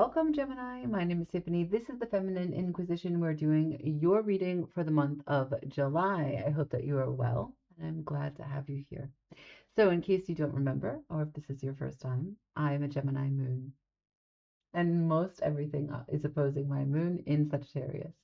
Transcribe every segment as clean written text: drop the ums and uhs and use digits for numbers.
Welcome, Gemini. My name is Tiffany. This is the Feminine Inquisition. We're doing your reading for the month of July. I hope that you are well, and I'm glad to have you here. So, in case you don't remember, or if this is your first time, I'm a Gemini moon, and most everything is opposing my moon in Sagittarius.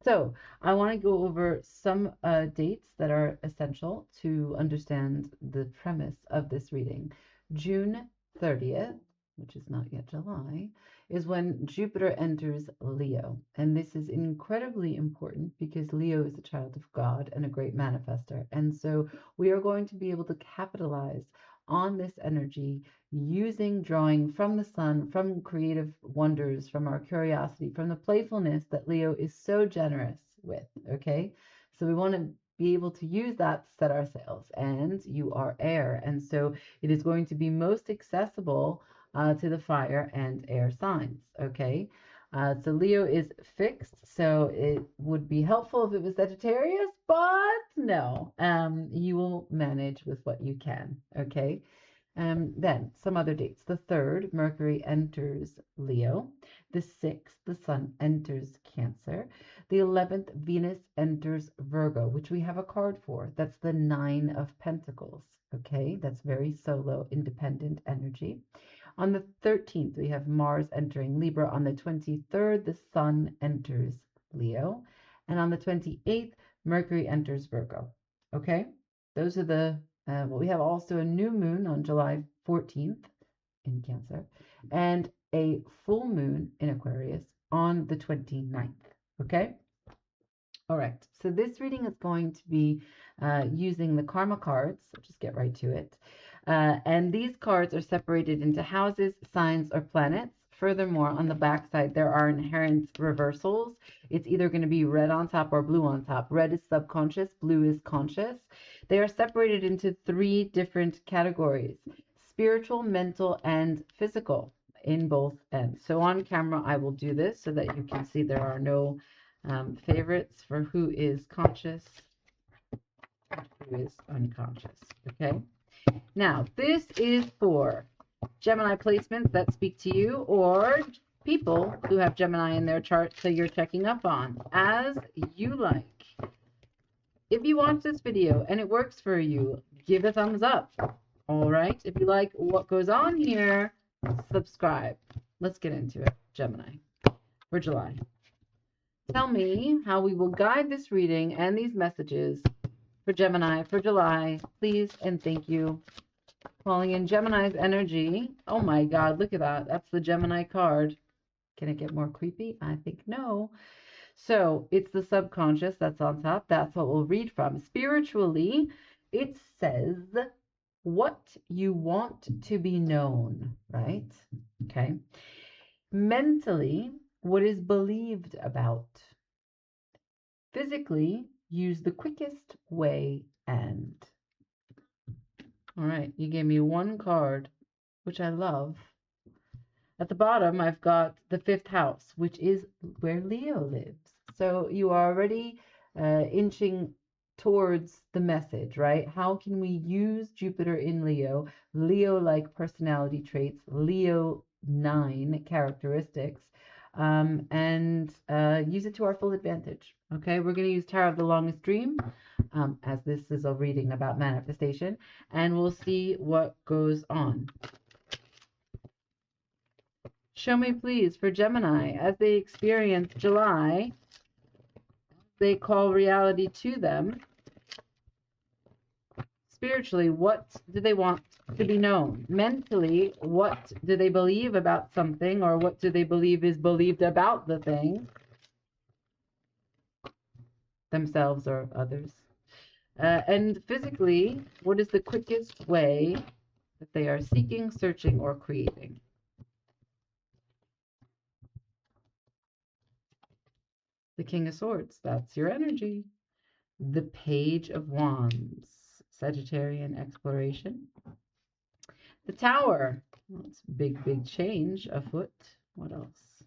So, I want to go over some dates that are essential to understand the premise of this reading. June 30th, which is not yet July, is when Jupiter enters Leo. And this is incredibly important because Leo is a child of God and a great manifester. And so we are going to be able to capitalize on this energy using drawing from the sun, from creative wonders, from our curiosity, from the playfulness that Leo is so generous with, okay? So we want to be able to use that to set our sails, and you are air, and so it is going to be most accessible to the fire and air signs, okay? So Leo is fixed, so it would be helpful if it was Sagittarius, but no, you will manage with what you can, okay? Then some other dates. The 3rd, Mercury enters Leo. The 6th, the Sun enters Cancer. The 11th, Venus enters Virgo, which we have a card for. That's the 9 of Pentacles. Okay, that's very solo, independent energy. On the 13th, we have Mars entering Libra. On the 23rd, the Sun enters Leo. And on the 28th, Mercury enters Virgo. Okay, those are the well, we have also a new moon on July 14th in Cancer and a full moon in Aquarius on the 29th. Okay? All right. So this reading is going to be using the karma cards. So just get right to it. And these cards are separated into houses, signs, or planets. Furthermore, on the back side, there are inherent reversals. It's either going to be red on top or blue on top. Red is subconscious, blue is conscious. They are separated into 3 different categories: spiritual, mental, and physical in both ends. So on camera, I will do this so that you can see there are no favorites for who is conscious, who is unconscious. Okay. Now, this is for Gemini placements that speak to you, or people who have Gemini in their chart, so you're checking up on, as you like. If you watch this video and it works for you, give a thumbs up. All right. If you like what goes on here, subscribe. Let's get into it. Gemini for July. Tell me how we will guide this reading and these messages for Gemini for July, please and thank you. Calling in Gemini's energy. Oh my God, look at that. That's the Gemini card. Can it get more creepy? I think no. So it's the subconscious that's on top. That's what we'll read from. Spiritually, it says what you want to be known, right? Okay. Mentally, what is believed about. Physically, use the quickest way and. All right, you gave me one card, which I love. At the bottom, I've got the 5th house, which is where Leo lives. So you are already inching towards the message, right? How can we use Jupiter in Leo, Leo-like personality traits, Leo 9 characteristics, and use it to our full advantage, okay? We're going to use Tarot of the Longest Dream, as this is a reading about manifestation, and we'll see what goes on. Show me, please, for Gemini, as they experience July, they call reality to them. Spiritually, what do they want to be known? Mentally, what do they believe about something, or what do they believe is believed about the thing? Themselves or others. And physically, what is the quickest way that they are seeking, searching, or creating? The King of Swords, that's your energy. The Page of Wands, Sagittarian exploration. The Tower, that's big change afoot. What else?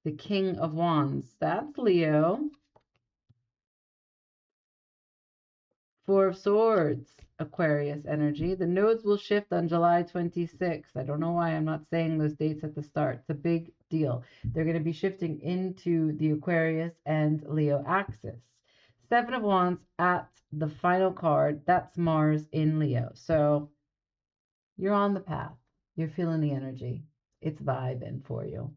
The King of Wands, that's Leo. Four of Swords, Aquarius energy. The nodes will shift on July 26th. I don't know why I'm not saying those dates at the start. It's a big deal. They're going to be shifting into the Aquarius and Leo axis. Seven of Wands at the final card. That's Mars in Leo. So you're on the path. You're feeling the energy. It's vibing for you.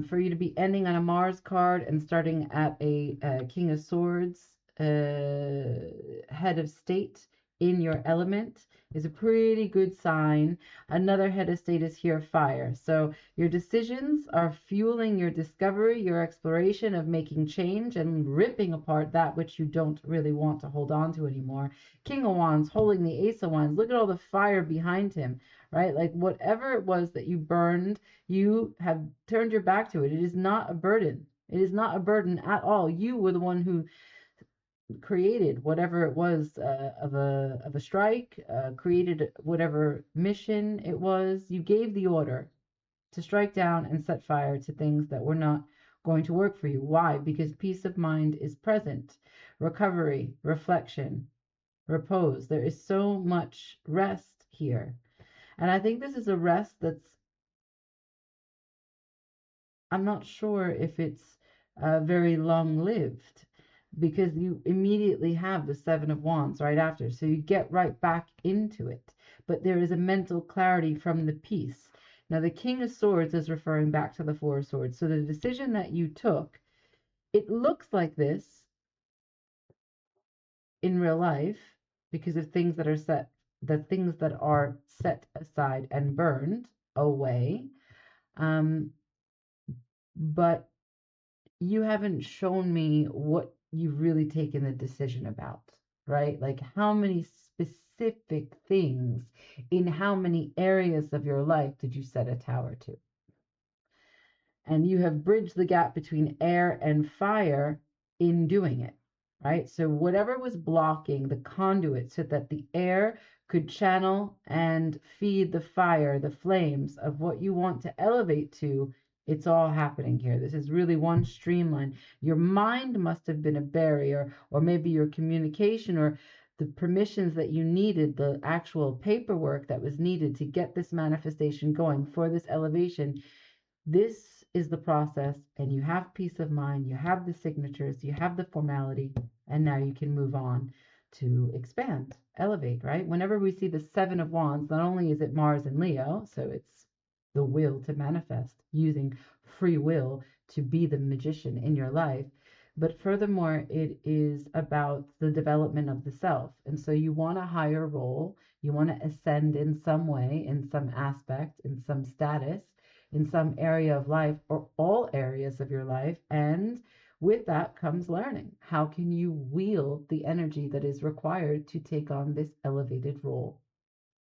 For you to be ending on a Mars card and starting at a King of Swords, head of state in your element is a pretty good sign. Another head of state is here, fire. So your decisions are fueling your discovery, your exploration of making change and ripping apart that which you don't really want to hold on to anymore. King of Wands holding the Ace of Wands. Look at all the fire behind him, right? Like whatever it was that you burned, you have turned your back to it. It is not a burden. It is not a burden at all. You were the one who created whatever it was of a strike, created whatever mission it was. You gave the order to strike down and set fire to things that were not going to work for you. Why? Because peace of mind is present. Recovery, reflection, repose. There is so much rest here. And I think this is a rest that's, I'm not sure if it's very long-lived, because you immediately have the Seven of Wands right after. So you get right back into it. But there is a mental clarity from the peace. Now, the King of Swords is referring back to the Four of Swords. So the decision that you took, it looks like this in real life because of things that are set, the things that are set aside and burned away. But you haven't shown me what you've really taken the decision about, right? Like how many specific things in how many areas of your life did you set a tower to? And you have bridged the gap between air and fire in doing it, right? So whatever was blocking the conduit so that the air could channel and feed the fire, the flames of what you want to elevate to, it's all happening here. This is really one streamline. Your mind must have been a barrier, or maybe your communication, or the permissions that you needed, the actual paperwork that was needed to get this manifestation going for this elevation. This is the process, and you have peace of mind, you have the signatures, you have the formality, and now you can move on to expand, elevate, right? Whenever we see the Seven of Wands, not only is it Mars and Leo, so it's the will to manifest, using free will to be the magician in your life, but furthermore, it is about the development of the self. And so you want a higher role, you want to ascend in some way, in some aspect, in some status, in some area of life, or all areas of your life. And with that comes learning. How can you wield the energy that is required to take on this elevated role?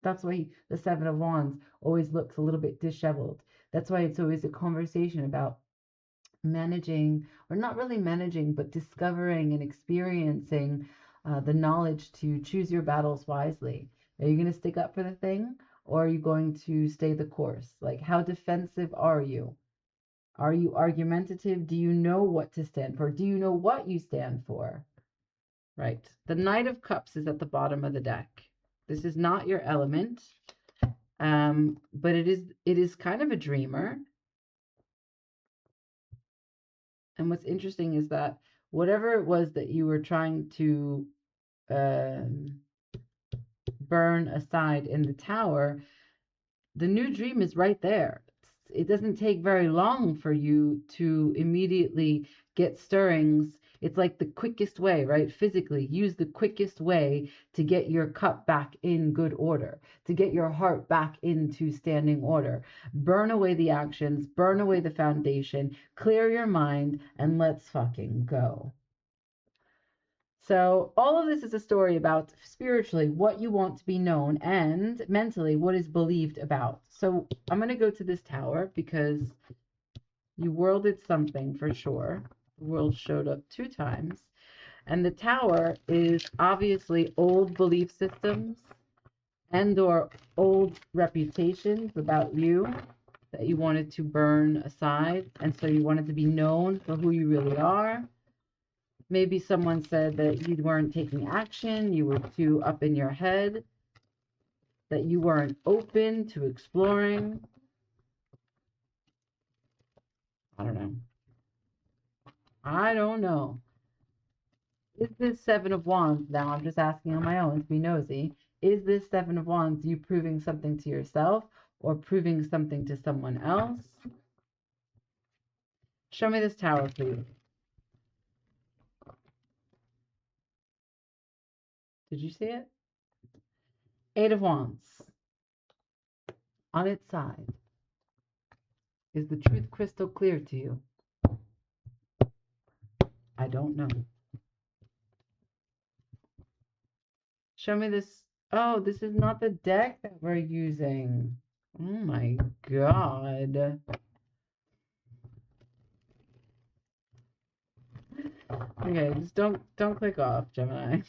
That's why the Seven of Wands always looks a little bit disheveled. That's why it's always a conversation about managing, or not really managing, but discovering and experiencing the knowledge to choose your battles wisely. Are you going to stick up for the thing, or are you going to stay the course? Like, how defensive are you? Are you argumentative? Do you know what to stand for? Do you know what you stand for? Right. The Knight of Cups is at the bottom of the deck. This is not your element, but it is kind of a dreamer. And what's interesting is that whatever it was that you were trying to burn aside in the tower, the new dream is right there. It doesn't take very long for you to immediately get stirrings. It's like the quickest way, right? Physically, use the quickest way to get your cup back in good order, to get your heart back into standing order. Burn away the actions, burn away the foundation, clear your mind, and let's fucking go. So all of this is a story about spiritually what you want to be known, and mentally what is believed about. So I'm going to go to this tower because you worlded something for sure. The world showed up 2 times. And the tower is obviously old belief systems and or old reputations about you that you wanted to burn aside. And so you wanted to be known for who you really are. Maybe someone said that you weren't taking action, you were too up in your head, that you weren't open to exploring. I don't know. I don't know. Is this Seven of Wands, now I'm just asking on my own to be nosy, is this Seven of Wands you proving something to yourself or proving something to someone else? Show me this tower, please. Did you see it? Eight of Wands. On its side. Is the truth crystal clear to you? I don't know. Show me this. Oh, this is not the deck that we're using. Oh my God. Okay, just don't click off, Gemini.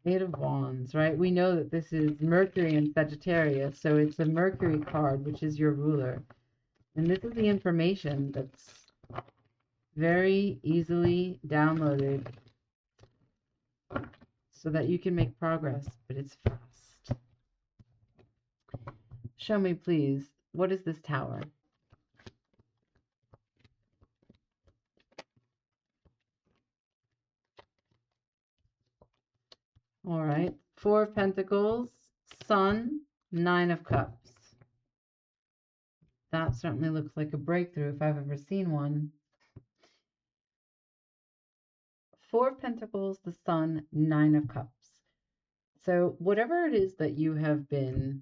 Eight of Wands, right? We know that this is Mercury in Sagittarius, so it's a Mercury card, which is your ruler. And this is the information that's very easily downloaded so that you can make progress, but it's fast. Show me, please, what is this tower? All right. Four of Pentacles, Sun, Nine of Cups. That certainly looks like a breakthrough if I've ever seen one. Four of Pentacles, the Sun, Nine of Cups. So whatever it is that you have been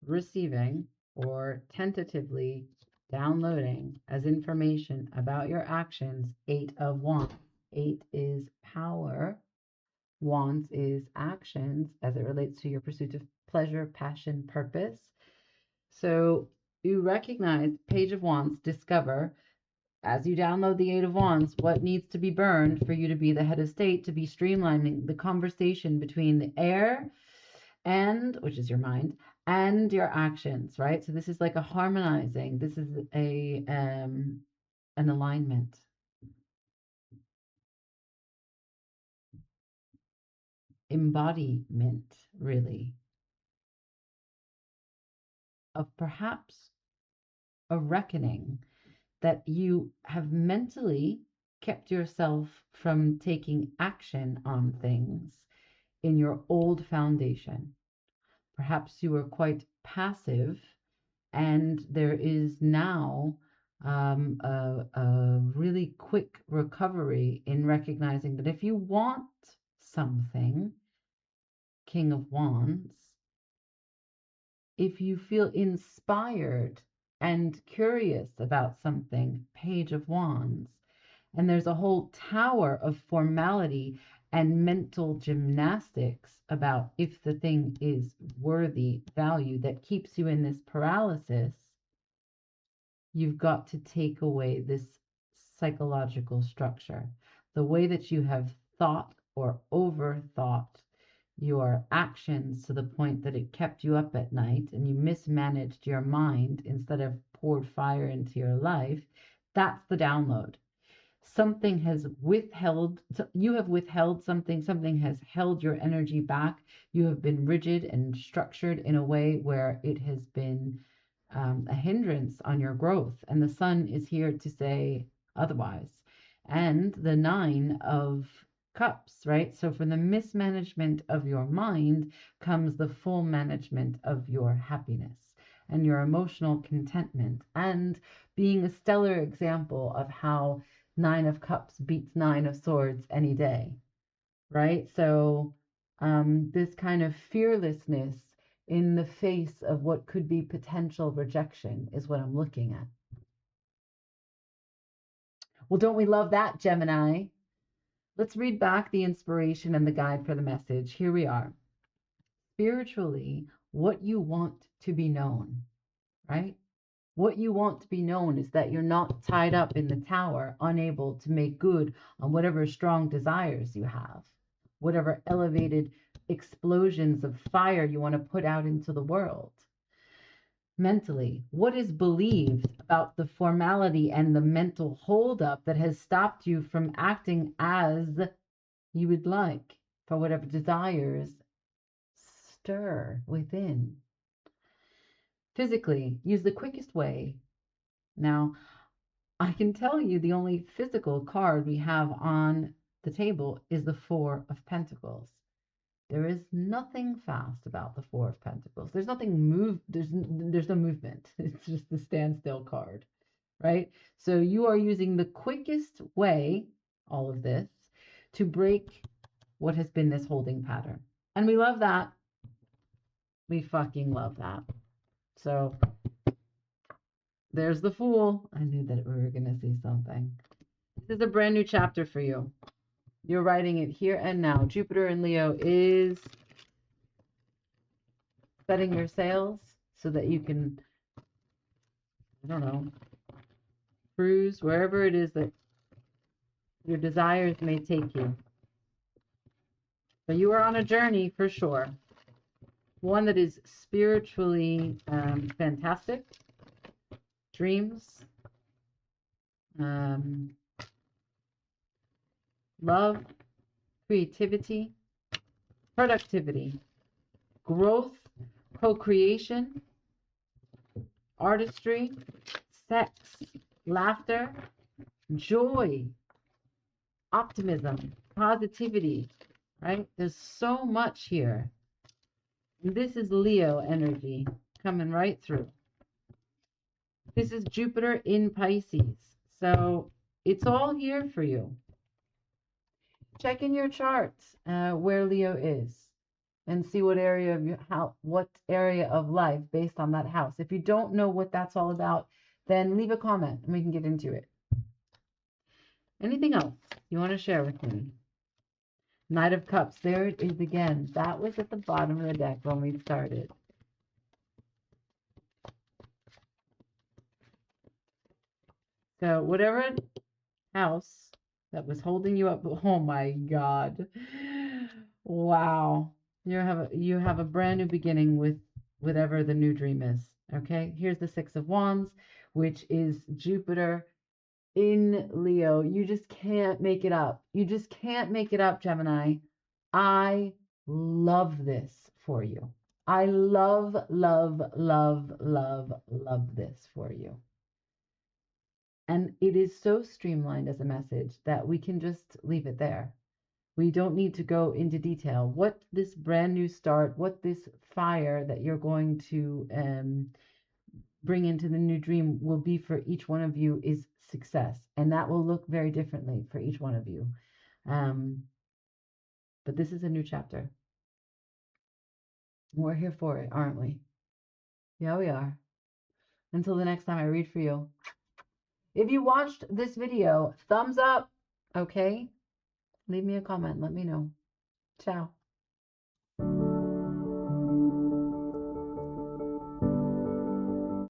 receiving or tentatively downloading as information about your actions, Eight of Wands. Eight is power. Wands is actions as it relates to your pursuit of pleasure, passion, purpose. So you recognize Page of Wands, discover, as you download the Eight of Wands, what needs to be burned for you to be the head of state, to be streamlining the conversation between the air and, which is your mind, and your actions, right? So this is like a harmonizing. This is an alignment. Embodiment, really, of perhaps a reckoning that you have mentally kept yourself from taking action on things in your old foundation. Perhaps you were quite passive, and there is now a really quick recovery in recognizing that if you want something, King of Wands, if you feel inspired and curious about something, Page of Wands, and there's a whole tower of formality and mental gymnastics about if the thing is worthy value that keeps you in this paralysis, you've got to take away this psychological structure. The way that you have thought or overthought your actions to the point that it kept you up at night and you mismanaged your mind instead of poured fire into your life, that's the download. Something has withheld, you have withheld something, something has held your energy back. You have been rigid and structured in a way where it has been a hindrance on your growth. And the sun is here to say otherwise. And the Nine of Cups, right? So from the mismanagement of your mind comes the full management of your happiness and your emotional contentment, and being a stellar example of how Nine of Cups beats Nine of Swords any day, right? So this kind of fearlessness in the face of what could be potential rejection is what I'm looking at. Well, don't we love that, Gemini? Let's read back the inspiration and the guide for the message. Here we are. Spiritually, what you want to be known, right? What you want to be known is that you're not tied up in the tower, unable to make good on whatever strong desires you have, whatever elevated explosions of fire you want to put out into the world. mentally? What is believed about the formality and the mental holdup that has stopped you from acting as you would like for whatever desires stir within? Physically, use the quickest way. Now, I can tell you the only physical card we have on the table is the Four of Pentacles. There is nothing fast about the Four of Pentacles. There's nothing there's no movement. It's just the standstill card, right? So you are using the quickest way, all of this, to break what has been this holding pattern. And we love that. We fucking love that. So there's the Fool. I knew that we were going to see something. This is a brand new chapter for you. You're writing it here and now. Jupiter in Leo is setting your sails so that you can, I don't know, cruise wherever it is that your desires may take you. But you are on a journey for sure. One that is spiritually fantastic. Dreams. Love. Creativity. Productivity. Growth. Co-creation. Artistry. Sex. Laughter. Joy. Optimism. Positivity. Right? There's so much here. This is Leo energy coming right through. This is Jupiter in Pisces. So it's all here for you. Check in your charts where Leo is and see what area of your what area of life based on that house. If you don't know what that's all about, then leave a comment and we can get into it. Anything else you want to share with me? Knight of Cups. There it is again. That was at the bottom of the deck when we started. So whatever house that was holding you up, oh my God. Wow. You have a brand new beginning with whatever the new dream is. Okay, here's the Six of Wands, which is Jupiter in Leo. You just can't make it up. You just can't make it up, Gemini. I love this for you. I love, love, love, love, love this for you. And it is so streamlined as a message that we can just leave it there. We don't need to go into detail. What this brand new start, what this fire that you're going to bring into the new dream will be for each one of you is success. And that will look very differently for each one of you. But this is a new chapter. We're here for it, aren't we? Yeah, we are. Until the next time I read for you. If you watched this video, thumbs up, okay? Leave me a comment. Let me know. Ciao.